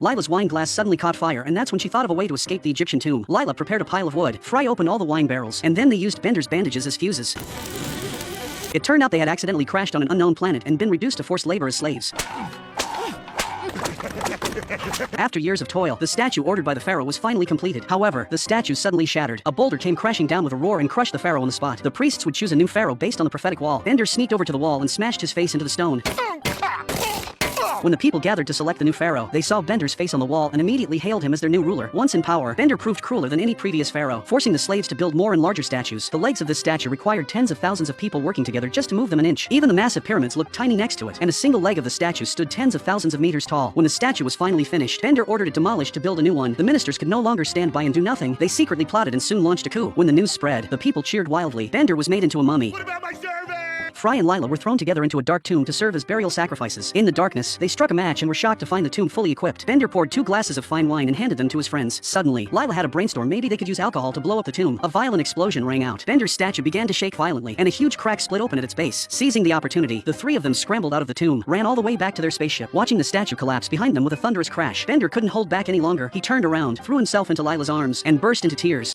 Lila's wine glass suddenly caught fire, and that's when she thought of a way to escape the Egyptian tomb. Lila prepared a pile of wood, Fry opened all the wine barrels, and then they used Bender's bandages as fuses. It turned out they had accidentally crashed on an unknown planet and been reduced to forced labor as slaves. After years of toil, the statue ordered by the pharaoh was finally completed. However, the statue suddenly shattered. A boulder came crashing down with a roar and crushed the pharaoh on the spot. The priests would choose a new pharaoh based on the prophetic wall. Bender sneaked over to the wall and smashed his face into the stone. When the people gathered to select the new pharaoh, they saw Bender's face on the wall and immediately hailed him as their new ruler. Once in power, Bender proved crueler than any previous pharaoh, forcing the slaves to build more and larger statues. The legs of this statue required tens of thousands of people working together just to move them an inch. Even the massive pyramids looked tiny next to it, and a single leg of the statue stood tens of thousands of meters tall. When the statue was finally finished, Bender ordered it demolished to build a new one. The ministers could no longer stand by and do nothing. They secretly plotted and soon launched a coup. When the news spread, the people cheered wildly. Bender was made into a mummy. What about my servant? Fry and Lila were thrown together into a dark tomb to serve as burial sacrifices. In the darkness, they struck a match and were shocked to find the tomb fully equipped. Bender poured 2 glasses of fine wine and handed them to his friends. Suddenly, Lila had a brainstorm. Maybe they could use alcohol to blow up the tomb. A violent explosion rang out. Bender's statue began to shake violently, and a huge crack split open at its base. Seizing the opportunity, the 3 of them scrambled out of the tomb, ran all the way back to their spaceship, watching the statue collapse behind them with a thunderous crash. Bender couldn't hold back any longer. He turned around, threw himself into Lila's arms, and burst into tears.